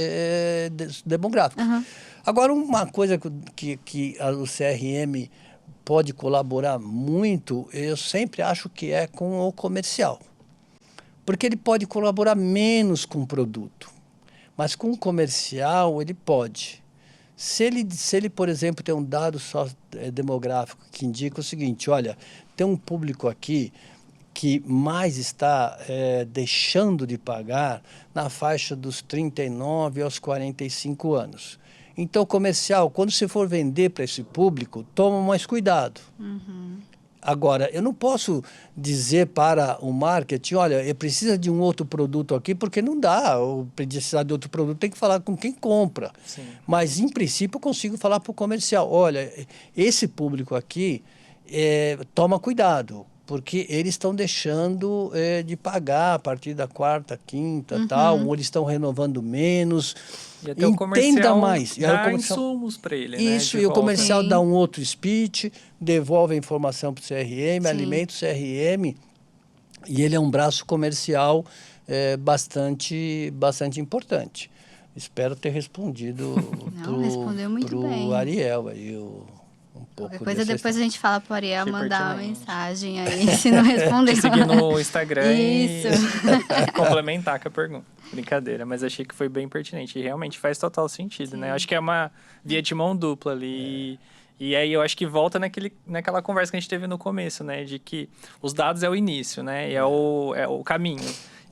demográficos. Uhum. Agora, uma coisa que o CRM pode colaborar muito, eu sempre acho que é com o comercial. Porque ele pode colaborar menos com o produto. Mas com o comercial, ele pode. Se ele, por exemplo, tem um dado só demográfico que indica o seguinte, olha, tem um público aqui que mais está deixando de pagar na faixa dos 39 aos 45 anos. Então, o comercial, quando você for vender para esse público, toma mais cuidado. Uhum. Agora, eu não posso dizer para o marketing, olha, precisa de um outro produto aqui, porque não dá. Ou precisar de outro produto, tem que falar com quem compra. Sim. Mas, em princípio, eu consigo falar para o comercial, olha, esse público aqui, toma cuidado, porque eles estão deixando de pagar a partir da quarta, quinta, tal, ou eles estão renovando menos. E até o comercial mais. Dá insumos para ele, isso, né? E o comercial Sim. dá um outro speech, devolve a informação para o CRM, Sim. alimenta o CRM, e ele é um braço comercial bastante importante. Espero ter respondido para o Ariel aí, um pouco. Qualquer coisa depois história. a gente fala pro Ariel mandar uma pertinente. mensagem aí, se não responder. Seguir no Instagram Isso. E complementar com a pergunta. Brincadeira, mas achei que foi bem pertinente. E realmente faz total sentido, Sim. né? Acho que é uma via de mão dupla ali. E aí eu acho que volta naquela conversa que a gente teve no começo, né? De que os dados é o início, né? E é o caminho.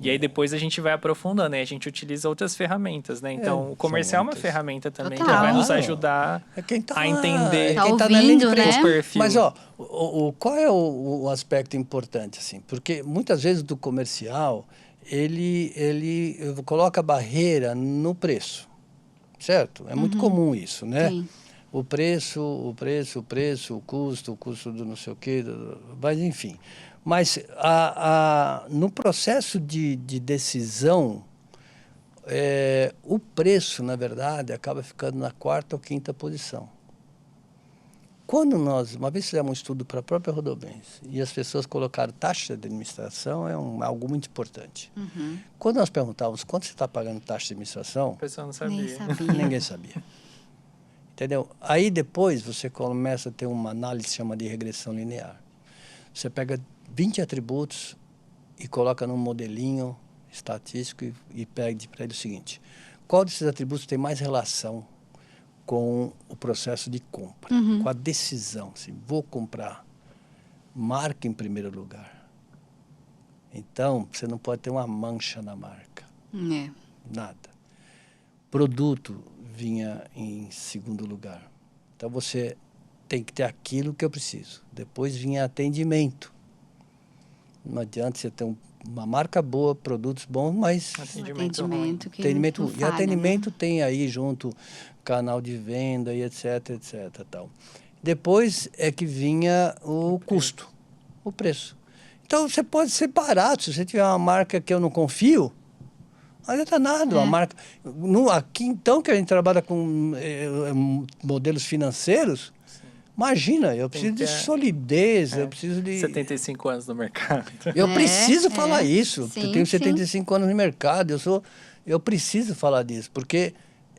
E aí depois a gente vai aprofundando, né? A gente utiliza outras ferramentas, né? Então o comercial é uma ferramenta também Total. que vai nos ajudar a entender Tá quem tá ouvindo, na linha de né? frente. os perfis. Mas, qual é o aspecto importante, assim? Porque muitas vezes do comercial, ele coloca a barreira no preço, certo? É muito comum isso, né? Sim. O preço, o custo do não sei o quê, mas enfim. Mas no processo de decisão, o preço, na verdade, acaba ficando na quarta ou quinta posição. Quando uma vez fizemos um estudo para a própria Rodobens e as pessoas colocaram taxa de administração, algo muito importante. Uhum. Quando nós perguntávamos quanto você está pagando taxa de administração, A pessoa não Nem sabia. sabia. ninguém sabia. Entendeu? Aí depois você começa a ter uma análise que chama de regressão linear. Você pega 20 atributos e coloca num modelinho estatístico e pede para ele o seguinte: qual desses atributos tem mais relação com o processo de compra, com a decisão, se vou comprar? Marca em primeiro lugar. Então, você não pode ter uma mancha na marca. Nada. Produto vinha em segundo lugar. Então, você tem que ter aquilo que eu preciso. Depois vinha atendimento. Não adianta você ter uma marca boa, produtos bons, mas atendimento que atendimento, não e falha, atendimento né? tem aí junto canal de venda e etc, tal. Depois é que vinha o custo, o preço. Então você pode ser barato. Se você tiver uma marca que eu não confio, não adianta nada. Uma marca aqui então que a gente trabalha com modelos financeiros. Imagina, eu preciso de solidez, eu preciso de... 75 anos no mercado. Eu preciso falar isso. Sim, eu tenho 75 anos no mercado, eu preciso falar disso, porque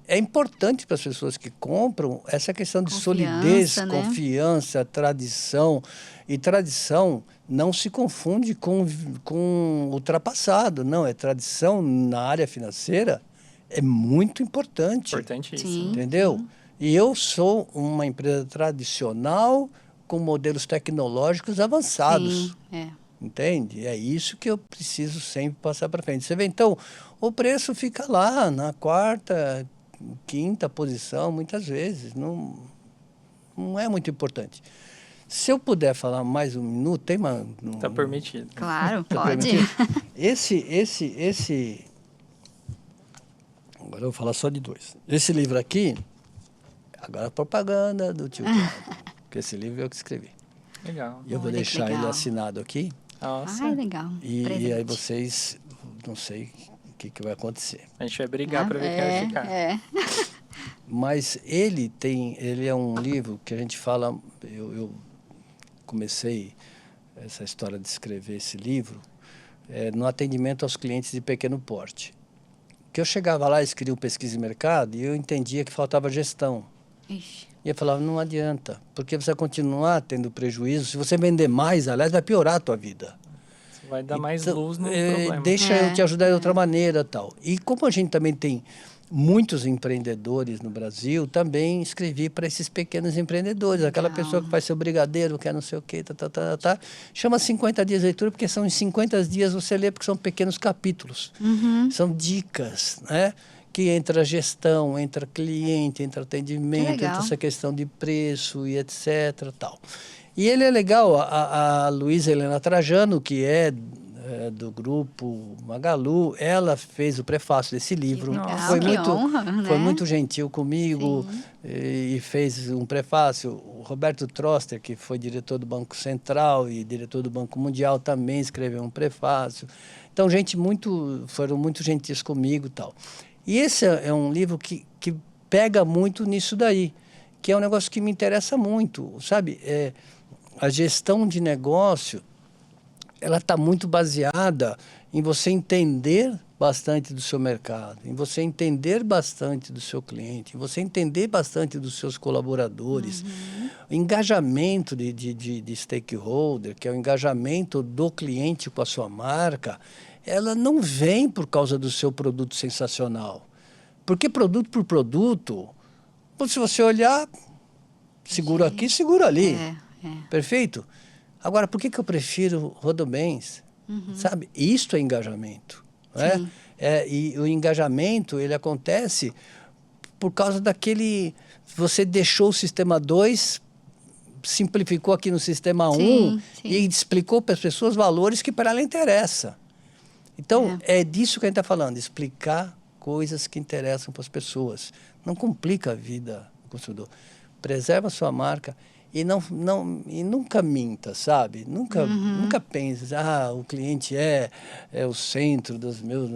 é importante para as pessoas que compram essa questão de solidez, né? confiança, tradição. E tradição não se confunde com ultrapassado, não. É tradição na área financeira, é muito importante. Importantíssimo. Entendeu? E eu sou uma empresa tradicional com modelos tecnológicos avançados. Sim, Entende? É isso que eu preciso sempre passar para frente. Você vê, então, o preço fica lá na quarta, quinta posição, muitas vezes. Não é muito importante. Se eu puder falar mais um minuto, tem uma... Está permitido. Claro, Tá pode. Esse... Agora eu vou falar só de dois. Esse livro aqui, agora a propaganda do tio Cláudio, porque esse livro eu que escrevi. Legal. E eu vou deixar ele assinado aqui. Nossa. Legal. E aí vocês, não sei o que vai acontecer. A gente vai brigar para ver quem vai ficar. Mas ele é um livro que a gente fala, eu comecei essa história de escrever esse livro no atendimento aos clientes de pequeno porte. Que eu chegava lá, escrevia um pesquisa de mercado e eu entendia que faltava gestão. Ixi. E eu falava, não adianta, porque você vai continuar tendo prejuízo. Se você vender mais, aliás, vai piorar a tua vida. Você vai dar mais luz no problema. Deixa eu te ajudar de outra maneira, tal. E como a gente também tem muitos empreendedores no Brasil, também escrevi para esses pequenos empreendedores. Aquela pessoa que faz seu brigadeiro, quer não sei o quê, chama 50 dias de leitura, porque são em 50 dias você lê, porque são pequenos capítulos. São dicas, né? Que entra gestão, entra cliente, entra atendimento, entra essa questão de preço e etc. Tal. E ele é legal, a Luísa Helena Trajano, que é do grupo Magalu, ela fez o prefácio desse livro. Foi muito gentil comigo e fez um prefácio. O Roberto Troster, que foi diretor do Banco Central e diretor do Banco Mundial, também escreveu um prefácio. Então, foram muito gentis comigo e tal. E esse é um livro que pega muito nisso daí, que é um negócio que me interessa muito, sabe? A gestão de negócio, ela está muito baseada em você entender bastante do seu mercado, em você entender bastante do seu cliente, em você entender bastante dos seus colaboradores. O engajamento de stakeholder, que é o engajamento do cliente com a sua marca, ela não vem por causa do seu produto sensacional. Porque produto por produto, se você olhar, seguro aqui, seguro ali. Perfeito? Agora, por que eu prefiro Rodobens? Sabe? Isto é engajamento. Né? E o engajamento, ele acontece por causa daquele... Você deixou o sistema 2, simplificou aqui no sistema 1 e explicou para as pessoas valores que para ela interessa. Então, é disso que a gente está falando, explicar coisas que interessam para as pessoas. Não complica a vida do consumidor. Preserva a sua marca e nunca minta, sabe? Nunca pense, o cliente é o centro dos meus...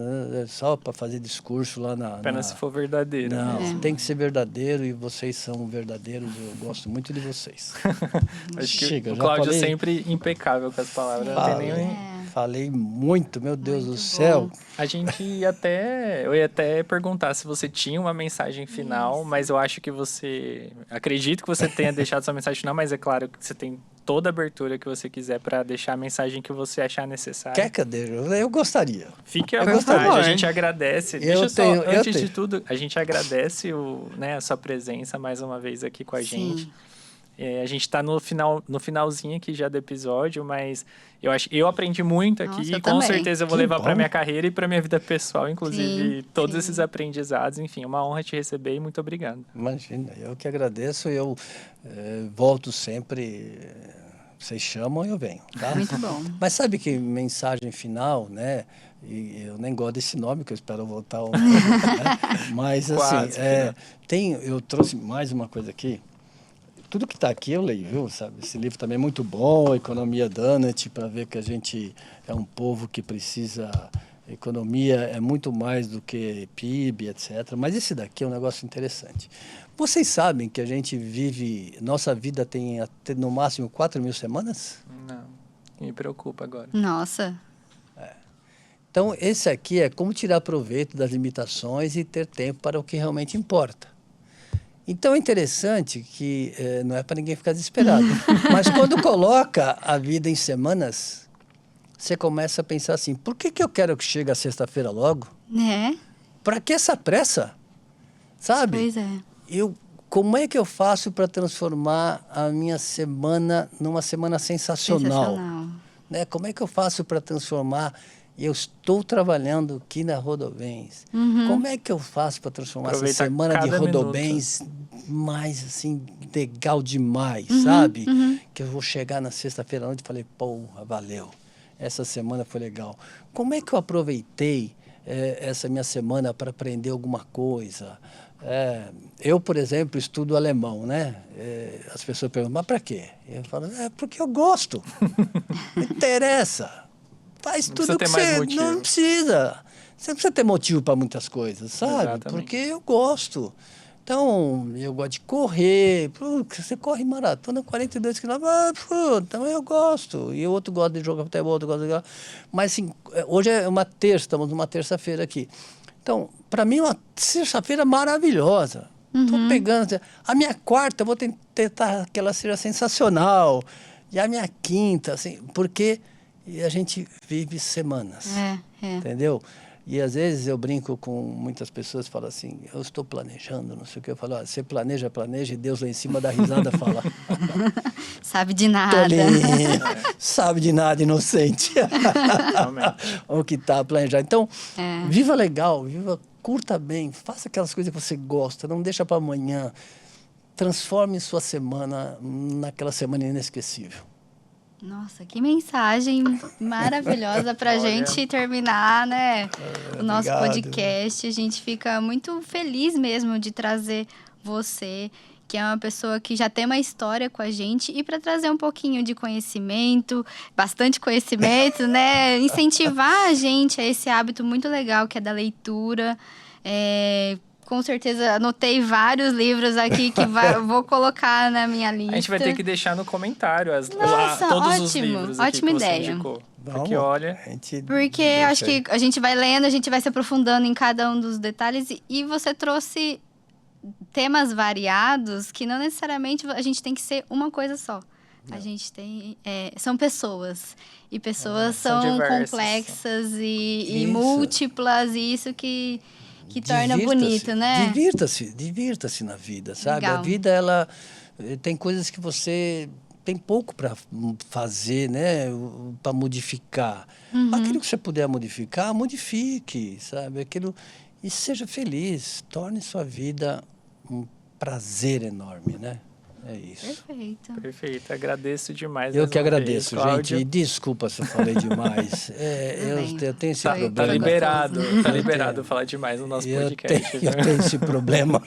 só para fazer discurso lá na... Apenas se for verdadeiro. Não, tem que ser verdadeiro e vocês são verdadeiros. Eu gosto muito de vocês. Acho que o Cláudio é sempre impecável com as palavras. Não tem nem... Falei muito, meu Deus do céu. A gente eu ia até perguntar se você tinha uma mensagem final, mas eu acho que acredito que você tenha deixado sua mensagem final, mas é claro que você tem toda a abertura que você quiser para deixar a mensagem que você achar necessária. Quer que eu deixe? Eu gostaria. Fique à vontade, a gente agradece. Antes de tudo, a gente agradece a sua presença mais uma vez aqui com a gente. A gente está no finalzinho aqui já do episódio, mas eu aprendi muito aqui. Nossa, e com certeza eu vou levar para minha carreira e para minha vida pessoal, inclusive, todos esses aprendizados. Enfim, uma honra te receber e muito obrigado. Imagina, eu que agradeço. Eu volto sempre. Vocês chamam e eu venho, tá? Muito bom. Mas sabe que mensagem final, né? E eu nem gosto desse nome, que eu espero voltar ao nome, né? Mas assim, eu trouxe mais uma coisa aqui. Tudo que está aqui eu leio, viu? Sabe? Esse livro também é muito bom, Economia Dunnett, para ver que a gente é um povo que precisa... Economia é muito mais do que PIB, etc. Mas esse daqui é um negócio interessante. Vocês sabem que a gente nossa vida tem até no máximo 4.000 semanas? Não, me preocupa agora. Nossa. Então, esse aqui é como tirar proveito das limitações e ter tempo para o que realmente importa. Então, é interessante que não é para ninguém ficar desesperado, mas quando coloca a vida em semanas, você começa a pensar assim, por que eu quero que chegue a sexta-feira logo? Para que essa pressa? Sabe? Pois é. Como é que eu faço para transformar a minha semana numa semana sensacional? Né? Como é que eu faço para transformar... Eu estou trabalhando aqui na Rodobens. Como é que eu faço para transformar essa semana de Rodobens mais assim, legal demais, sabe? Que eu vou chegar na sexta-feira à noite e falei, porra, valeu. Essa semana foi legal. Como é que eu aproveitei essa minha semana para aprender alguma coisa? Eu, por exemplo, estudo alemão, né? As pessoas perguntam, mas para quê? Eu falo, porque eu gosto. Não interessa. Faz tudo que você não precisa. Você não precisa ter motivo para muitas coisas, sabe? Exatamente. Porque eu gosto. Então, eu gosto de correr. Você corre maratona, 42 quilômetros. Então, eu gosto. E o outro gosta de jogar futebol, outro gosta de jogar. Mas, assim, hoje é estamos numa terça-feira aqui. Então, para mim, é uma terça-feira maravilhosa. Estou pegando... A minha quarta, eu vou tentar que ela seja sensacional. E a minha quinta, assim, porque... E a gente vive semanas, entendeu? E às vezes eu brinco com muitas pessoas e falo assim, eu estou planejando, não sei o que. Eu falo, você planeja, e Deus lá em cima dá risada e fala... Sabe de nada. Sabe de nada, inocente. O que está planejado. Então, viva legal, curta bem, faça aquelas coisas que você gosta, não deixa para amanhã. Transforme sua semana naquela semana inesquecível. Nossa, que mensagem maravilhosa para a gente terminar, né? O nosso podcast. A gente fica muito feliz mesmo de trazer você, que é uma pessoa que já tem uma história com a gente, e para trazer um pouquinho de conhecimento, bastante conhecimento, né? Incentivar a gente a esse hábito muito legal que é da leitura. Com certeza, anotei vários livros aqui que vou colocar na minha lista. A gente vai ter que deixar no comentário todos os livros aqui ótima que ideia. Você indicou. Porque acho que a gente vai lendo, a gente vai se aprofundando em cada um dos detalhes. E você trouxe temas variados que não necessariamente a gente tem que ser uma coisa só. Não. A gente tem... são pessoas. E pessoas são complexas e múltiplas. E isso que torna bonito, né? Divirta-se na vida, sabe? Legal. A vida, ela tem coisas que você tem pouco para fazer, né? Para modificar. Aquilo que você puder modificar, modifique, sabe? E seja feliz. Torne sua vida um prazer enorme, né? É isso. Perfeito. Agradeço demais. Eu que agradeço, gente. E desculpa se eu falei demais. Eu tenho esse problema. Tá liberado falar demais no nosso podcast. Eu tenho esse problema.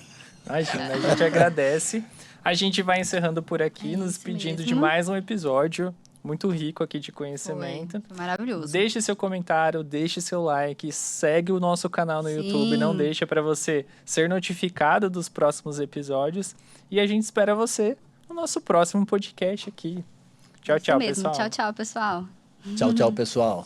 Imagina, a gente agradece. A gente vai encerrando por aqui, nos despedindo de mais um episódio muito rico aqui de conhecimento. Foi maravilhoso. Deixe seu comentário, deixe seu like, segue o nosso canal no YouTube, não deixa para você ser notificado dos próximos episódios. E a gente espera você no nosso próximo podcast aqui. Tchau, pessoal. Tchau, pessoal. Tchau, tchau, pessoal.